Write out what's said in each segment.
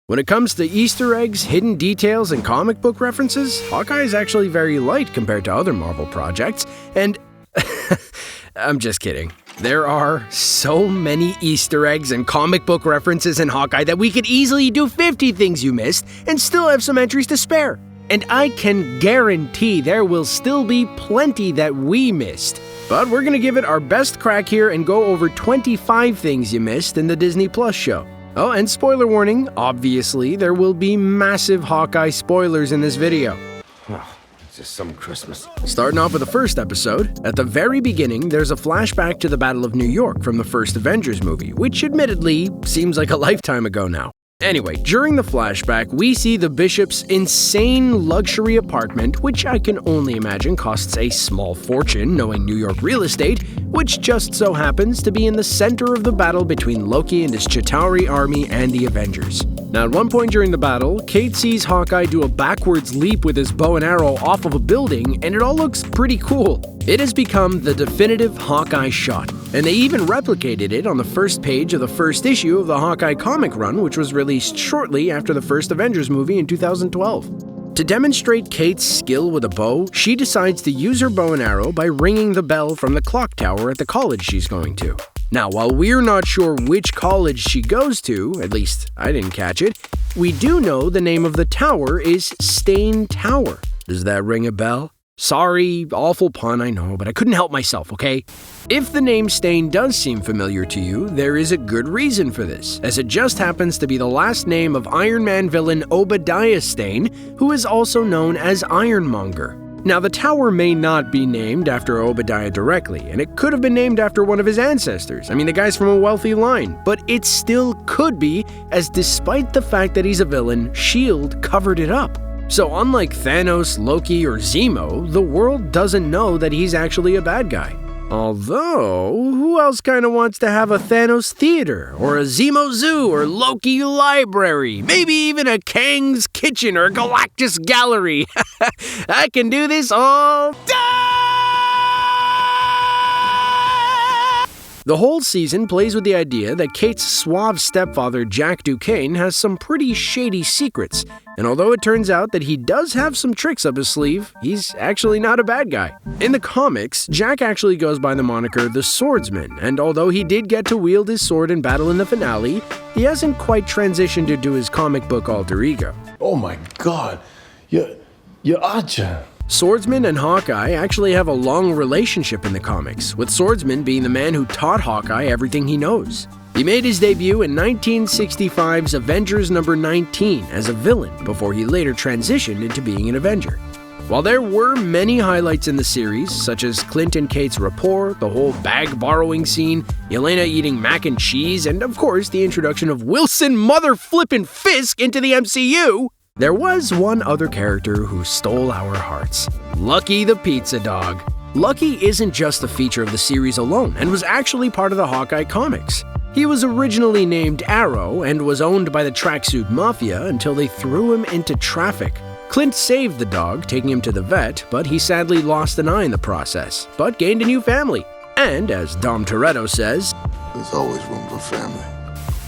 When it comes to Easter eggs, hidden details, and comic book references, Hawkeye is actually very light compared to other Marvel projects, and I'm just kidding. There are so many Easter eggs and comic book references in Hawkeye that we could easily do 50 things you missed and still have some entries to spare. And I can guarantee there will still be plenty that we missed. But we're gonna give it our best crack here and go over 25 things you missed in the Disney Plus show. Oh, and spoiler warning, obviously, there will be massive Hawkeye spoilers in this video. It's just some Christmas. Starting off with the first episode, at the very beginning, there's a flashback to the Battle of New York from the first Avengers movie, which admittedly seems like a lifetime ago now. Anyway, during the flashback, we see the Bishop's insane luxury apartment, which I can only imagine costs a small fortune knowing New York real estate, which just so happens to be in the center of the battle between Loki and his Chitauri army and the Avengers. Now, at one point during the battle, Kate sees Hawkeye do a backwards leap with his bow and arrow off of a building, and it all looks pretty cool. It has become the definitive Hawkeye shot, and they even replicated it on the first page of the first issue of the Hawkeye comic run, which was released shortly after the first Avengers movie in 2012. To demonstrate Kate's skill with a bow, she decides to use her bow and arrow by ringing the bell from the clock tower at the college she's going to. Now, while we're not sure which college she goes to, at least I didn't catch it, we do know the name of the tower is Stane Tower. Does that ring a bell? Sorry, awful pun, I know, but I couldn't help myself, okay? If the name Stane does seem familiar to you, there is a good reason for this, as it just happens to be the last name of Iron Man villain Obadiah Stane, who is also known as Ironmonger. Now, the tower may not be named after Obadiah directly, and it could have been named after one of his ancestors. I mean, the guy's from a wealthy line, but it still could be, as despite the fact that he's a villain, S.H.I.E.L.D. covered it up. So unlike Thanos, Loki, or Zemo, the world doesn't know that he's actually a bad guy. Although, who else kinda wants to have a Thanos theater, or a Zemo zoo, or Loki library, maybe even a Kang's kitchen or Galactus gallery? I can do this all day! The whole season plays with the idea that Kate's suave stepfather Jack Duquesne has some pretty shady secrets, and although it turns out that he does have some tricks up his sleeve, he's actually not a bad guy. In the comics, Jack actually goes by the moniker the Swordsman, and although he did get to wield his sword in battle in the finale, he hasn't quite transitioned into his comic book alter ego. Oh my God, you're Archer. Swordsman and Hawkeye actually have a long relationship in the comics, with Swordsman being the man who taught Hawkeye everything he knows. He made his debut in 1965's Avengers number 19 as a villain before he later transitioned into being an Avenger. While there were many highlights in the series, such as Clint and Kate's rapport, the whole bag borrowing scene, Yelena eating mac and cheese, and of course the introduction of Wilson mother-flippin' Fisk into the MCU, there was one other character who stole our hearts. Lucky the pizza dog. Lucky isn't just a feature of the series alone, and was actually part of the Hawkeye comics. He was originally named Arrow and was owned by the Tracksuit Mafia until they threw him into traffic. Clint saved the dog, taking him to the vet, but he sadly lost an eye in the process, but gained a new family. And as Dom Toretto says, there's always room for family.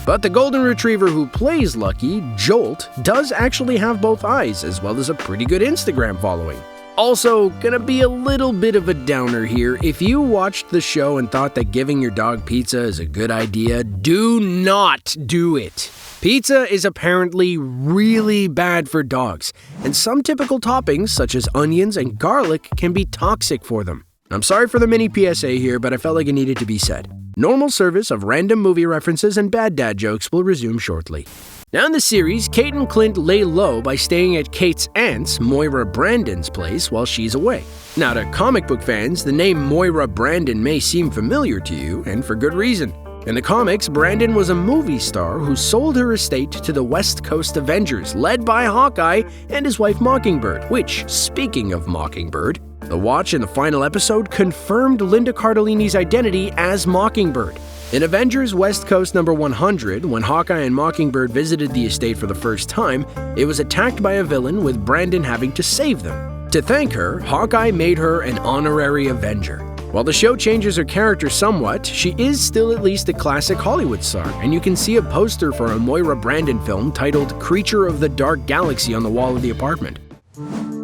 But the golden retriever who plays Lucky, Jolt, does actually have both eyes, as well as a pretty good Instagram following. Also, gonna be a little bit of a downer here. If you watched the show and thought that giving your dog pizza is a good idea, do not do it. Pizza is apparently really bad for dogs, and some typical toppings, such as onions and garlic, can be toxic for them. I'm sorry for the mini PSA here, but I felt like it needed to be said. Normal service of random movie references and bad dad jokes will resume shortly. Now in the series, Kate and Clint lay low by staying at Kate's aunt's, Moira Brandon's place while she's away. Now to comic book fans, the name Moira Brandon may seem familiar to you, and for good reason. In the comics, Brandon was a movie star who sold her estate to the West Coast Avengers, led by Hawkeye and his wife Mockingbird, which, speaking of Mockingbird, the Watch in the final episode confirmed Linda Cardellini's identity as Mockingbird. In Avengers West Coast number 100, when Hawkeye and Mockingbird visited the estate for the first time, it was attacked by a villain with Brandon having to save them. To thank her, Hawkeye made her an honorary Avenger. While the show changes her character somewhat, she is still at least a classic Hollywood star, and you can see a poster for a Moira Brandon film titled Creature of the Dark Galaxy on the wall of the apartment.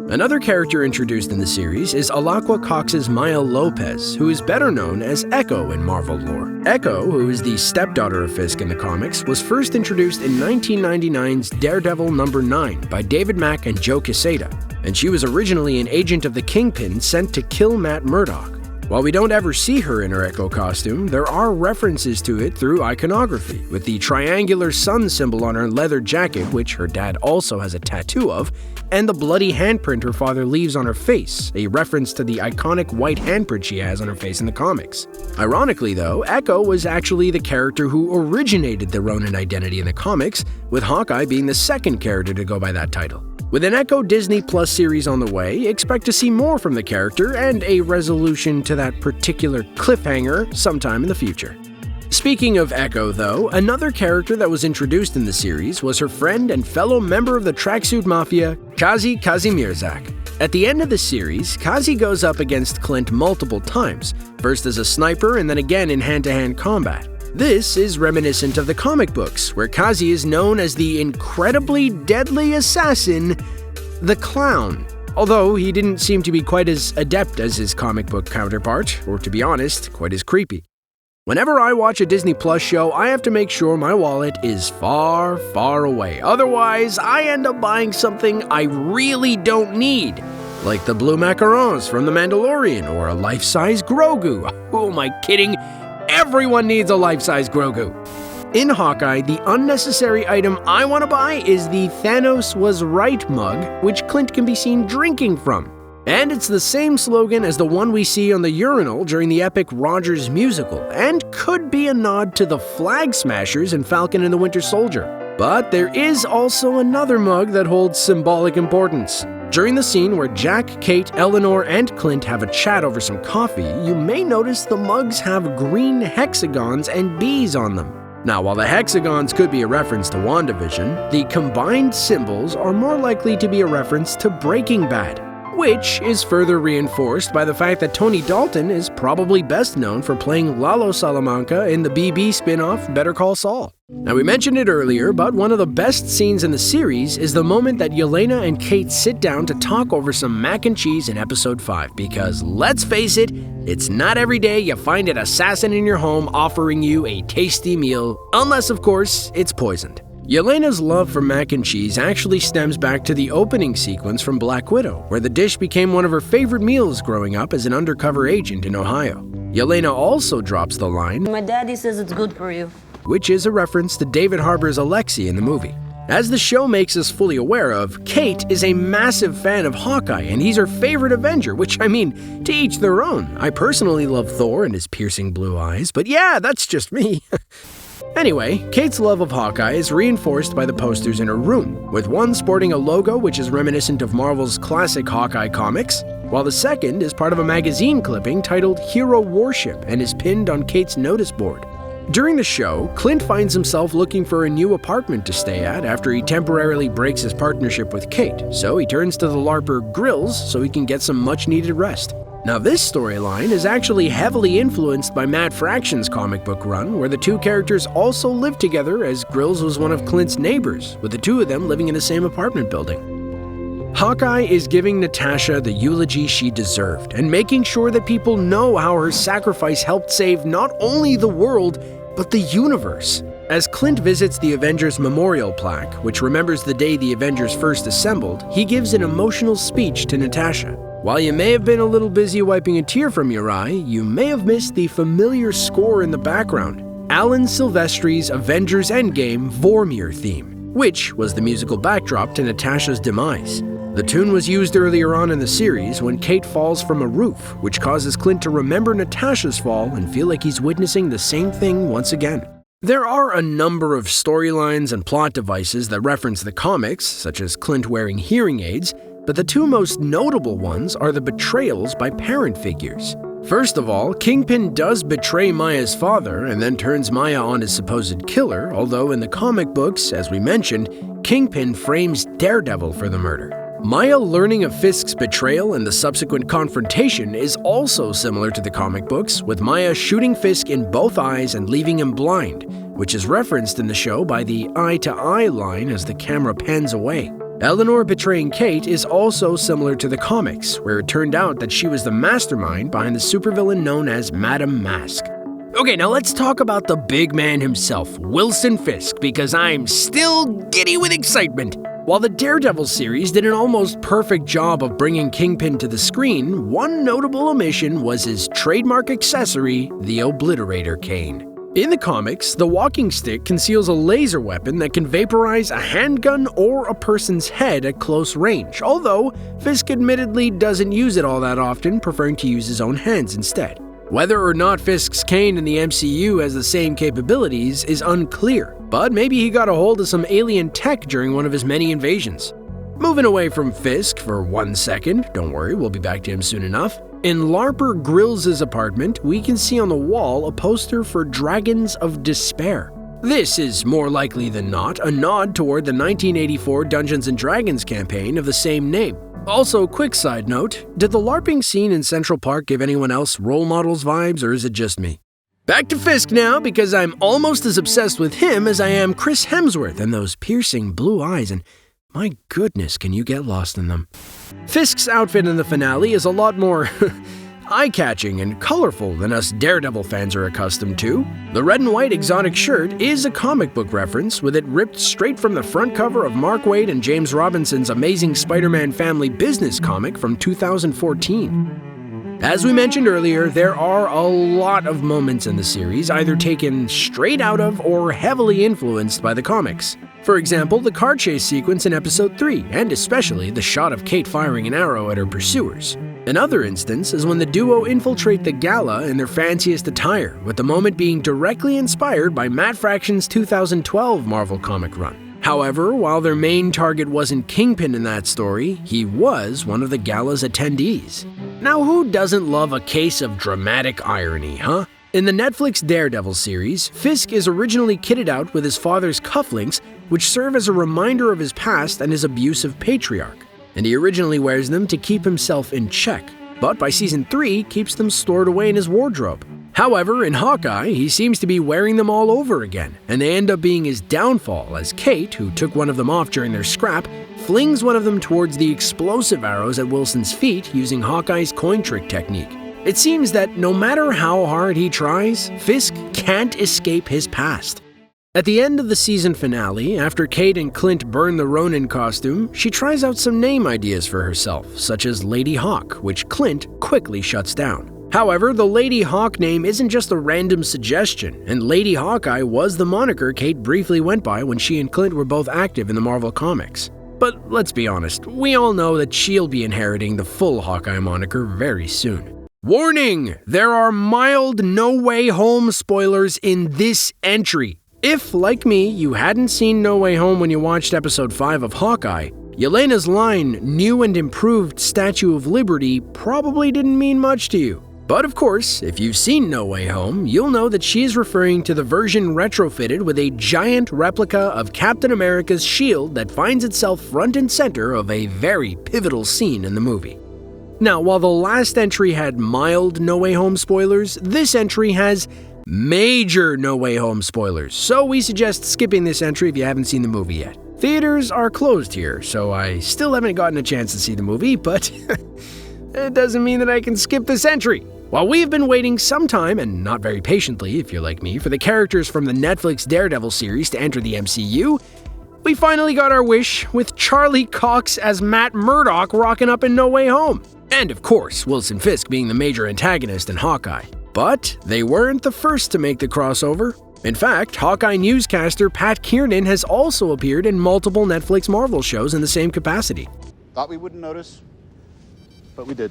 Another character introduced in the series is Alaqua Cox's Maya Lopez, who is better known as Echo in Marvel lore. Echo, who is the stepdaughter of Fisk in the comics, was first introduced in 1999's Daredevil #9 by David Mack and Joe Quesada, and she was originally an agent of the Kingpin sent to kill Matt Murdock. While we don't ever see her in her Echo costume, there are references to it through iconography, with the triangular sun symbol on her leather jacket, which her dad also has a tattoo of, and the bloody handprint her father leaves on her face, a reference to the iconic white handprint she has on her face in the comics. Ironically though, Echo was actually the character who originated the Ronin identity in the comics, with Hawkeye being the second character to go by that title. With an Echo Disney Plus series on the way, expect to see more from the character and a resolution to that particular cliffhanger sometime in the future. Speaking of Echo though, another character that was introduced in the series was her friend and fellow member of the Tracksuit Mafia, Kazi Kazimierzak. At the end of the series, Kazi goes up against Clint multiple times, first as a sniper and then again in hand-to-hand combat. This is reminiscent of the comic books, where Kazi is known as the incredibly deadly assassin, the Clown. Although he didn't seem to be quite as adept as his comic book counterpart, or to be honest, quite as creepy. Whenever I watch a Disney Plus show, I have to make sure my wallet is far, far away. Otherwise, I end up buying something I really don't need, like the blue macarons from The Mandalorian or a life-size Grogu. Who am I kidding? Everyone needs a life-size Grogu. In Hawkeye, the unnecessary item I want to buy is the Thanos was right mug, which Clint can be seen drinking from. And it's the same slogan as the one we see on the urinal during the epic Rogers musical, and could be a nod to the Flag Smashers in Falcon and the Winter Soldier. But there is also another mug that holds symbolic importance. During the scene where Jack, Kate, Eleanor, and Clint have a chat over some coffee, you may notice the mugs have green hexagons and bees on them. Now, while the hexagons could be a reference to WandaVision, the combined symbols are more likely to be a reference to Breaking Bad, which is further reinforced by the fact that Tony Dalton is probably best known for playing Lalo Salamanca in the BB spin-off Better Call Saul. Now, we mentioned it earlier, but one of the best scenes in the series is the moment that Yelena and Kate sit down to talk over some mac and cheese in episode 5, because let's face it, it's not every day you find an assassin in your home offering you a tasty meal, unless of course it's poisoned. Yelena's love for mac and cheese actually stems back to the opening sequence from Black Widow, where the dish became one of her favorite meals growing up as an undercover agent in Ohio. Yelena also drops the line, "My daddy says it's good for you," which is a reference to David Harbour's Alexei in the movie. As the show makes us fully aware of, Kate is a massive fan of Hawkeye, and he's her favorite Avenger, which, I mean, to each their own. I personally love Thor and his piercing blue eyes, but yeah, that's just me. Anyway, Kate's love of Hawkeye is reinforced by the posters in her room, with one sporting a logo which is reminiscent of Marvel's classic Hawkeye comics, while the second is part of a magazine clipping titled Hero Warship and is pinned on Kate's notice board. During the show, Clint finds himself looking for a new apartment to stay at after he temporarily breaks his partnership with Kate, so he turns to the LARPer Grills so he can get some much-needed rest. Now, this storyline is actually heavily influenced by Matt Fraction's comic book run, where the two characters also lived together, as Grills was one of Clint's neighbors, with the two of them living in the same apartment building. Hawkeye is giving Natasha the eulogy she deserved, and making sure that people know how her sacrifice helped save not only the world, but the universe. As Clint visits the Avengers Memorial Plaque, which remembers the day the Avengers first assembled, he gives an emotional speech to Natasha. While you may have been a little busy wiping a tear from your eye, you may have missed the familiar score in the background, Alan Silvestri's Avengers Endgame Vormir theme, which was the musical backdrop to Natasha's demise. The tune was used earlier on in the series when Kate falls from a roof, which causes Clint to remember Natasha's fall and feel like he's witnessing the same thing once again. There are a number of storylines and plot devices that reference the comics, such as Clint wearing hearing aids, but the two most notable ones are the betrayals by parent figures. First of all, Kingpin does betray Maya's father and then turns Maya on his supposed killer, although in the comic books, as we mentioned, Kingpin frames Daredevil for the murder. Maya learning of Fisk's betrayal and the subsequent confrontation is also similar to the comic books, with Maya shooting Fisk in both eyes and leaving him blind, which is referenced in the show by the eye-to-eye line as the camera pans away. Eleanor betraying Kate is also similar to the comics, where it turned out that she was the mastermind behind the supervillain known as Madame Mask. Okay, now let's talk about the big man himself, Wilson Fisk, because I'm still giddy with excitement. While the Daredevil series did an almost perfect job of bringing Kingpin to the screen, one notable omission was his trademark accessory, the Obliterator Cane. In the comics, the walking stick conceals a laser weapon that can vaporize a handgun or a person's head at close range, although Fisk admittedly doesn't use it all that often, preferring to use his own hands instead. Whether or not Fisk's cane in the MCU has the same capabilities is unclear, but maybe he got a hold of some alien tech during one of his many invasions. Moving away from Fisk for 1 second, don't worry, we'll be back to him soon enough. In Larper Grills' apartment, we can see on the wall a poster for Dragons of Despair. This is more likely than not a nod toward the 1984 Dungeons & Dragons campaign of the same name. Also, quick side note, did the LARPing scene in Central Park give anyone else role models vibes, or is it just me? Back to Fisk now, because I'm almost as obsessed with him as I am Chris Hemsworth and those piercing blue eyes, and my goodness, can you get lost in them. Fisk's outfit in the finale is a lot more eye-catching and colorful than us Daredevil fans are accustomed to. The red and white exotic shirt is a comic book reference, with it ripped straight from the front cover of Mark Waid and James Robinson's Amazing Spider-Man Family Business comic from 2014. As we mentioned earlier, there are a lot of moments in the series either taken straight out of or heavily influenced by the comics. For example, the car chase sequence in Episode 3, and especially the shot of Kate firing an arrow at her pursuers. Another instance is when the duo infiltrate the gala in their fanciest attire, with the moment being directly inspired by Matt Fraction's 2012 Marvel comic run. However, while their main target wasn't Kingpin in that story, he was one of the gala's attendees. Now, who doesn't love a case of dramatic irony, huh? In the Netflix Daredevil series, Fisk is originally kitted out with his father's cufflinks, which serve as a reminder of his past and his abusive patriarch, and he originally wears them to keep himself in check, but by Season 3 keeps them stored away in his wardrobe. However, in Hawkeye, he seems to be wearing them all over again, and they end up being his downfall as Kate, who took one of them off during their scrap, flings one of them towards the explosive arrows at Wilson's feet using Hawkeye's coin trick technique. It seems that no matter how hard he tries, Fisk can't escape his past. At the end of the season finale, after Kate and Clint burn the Ronin costume, she tries out some name ideas for herself, such as Lady Hawk, which Clint quickly shuts down. However, the Lady Hawk name isn't just a random suggestion, and Lady Hawkeye was the moniker Kate briefly went by when she and Clint were both active in the Marvel Comics. But let's be honest, we all know that she'll be inheriting the full Hawkeye moniker very soon. Warning! There are mild No Way Home spoilers in this entry. If, like me, you hadn't seen No Way Home when you watched Episode 5 of Hawkeye, Yelena's line, "new and improved Statue of Liberty," probably didn't mean much to you. But of course, if you've seen No Way Home, you'll know that she is referring to the version retrofitted with a giant replica of Captain America's shield that finds itself front and center of a very pivotal scene in the movie. Now, while the last entry had mild No Way Home spoilers, this entry has major No Way Home spoilers, so we suggest skipping this entry if you haven't seen the movie yet. Theaters are closed here, so I still haven't gotten a chance to see the movie, but it doesn't mean that I can skip this entry. While we've been waiting some time, and not very patiently if you're like me, for the characters from the Netflix Daredevil series to enter the MCU, we finally got our wish with Charlie Cox as Matt Murdock rocking up in No Way Home. And of course, Wilson Fisk being the major antagonist in Hawkeye. But they weren't the first to make the crossover. In fact, Hawkeye newscaster Pat Kiernan has also appeared in multiple Netflix Marvel shows in the same capacity. Thought we wouldn't notice, but we did.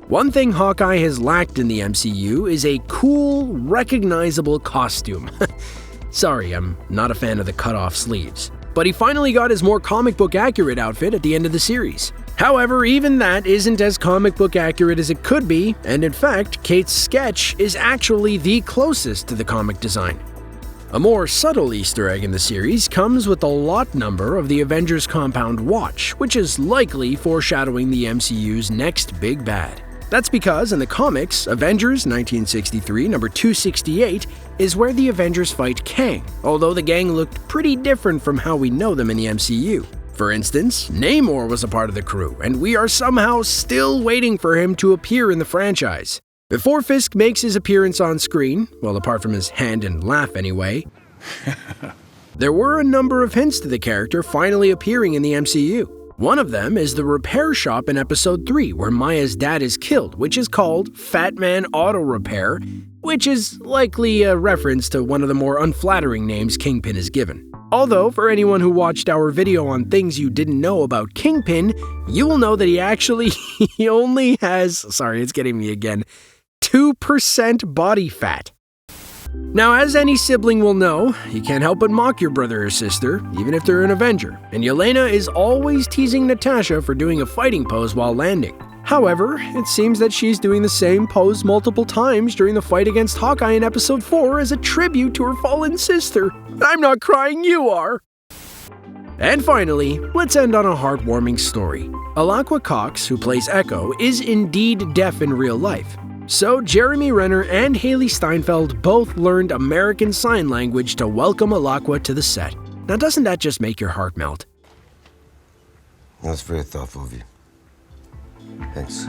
One thing Hawkeye has lacked in the MCU is a cool, recognizable costume. Sorry, I'm not a fan of the cut-off sleeves. But he finally got his more comic book accurate outfit at the end of the series. However, even that isn't as comic book accurate as it could be, and in fact, Kate's sketch is actually the closest to the comic design. A more subtle Easter egg in the series comes with the lot number of the Avengers Compound Watch, which is likely foreshadowing the MCU's next big bad. That's because in the comics, Avengers 1963 number 268 is where the Avengers fight Kang, although the gang looked pretty different from how we know them in the MCU. For instance, Namor was a part of the crew, and we are somehow still waiting for him to appear in the franchise. Before Fisk makes his appearance on screen, well, apart from his hand and laugh anyway, there were a number of hints to the character finally appearing in the MCU. One of them is the repair shop in Episode 3, where Maya's dad is killed, which is called Fat Man Auto Repair, which is likely a reference to one of the more unflattering names Kingpin is given. Although, for anyone who watched our video on things you didn't know about Kingpin, you will know that he only has, sorry, it's getting me again, 2% body fat. Now, as any sibling will know, you can't help but mock your brother or sister, even if they're an Avenger, and Yelena is always teasing Natasha for doing a fighting pose while landing. However, it seems that she's doing the same pose multiple times during the fight against Hawkeye in Episode 4 as a tribute to her fallen sister. I'm not crying, you are! And finally, let's end on a heartwarming story. Alaqua Cox, who plays Echo, is indeed deaf in real life. So Jeremy Renner and Haley Steinfeld both learned American Sign Language to welcome Alaqua to the set. Now doesn't that just make your heart melt? That's very thoughtful of you. Thanks.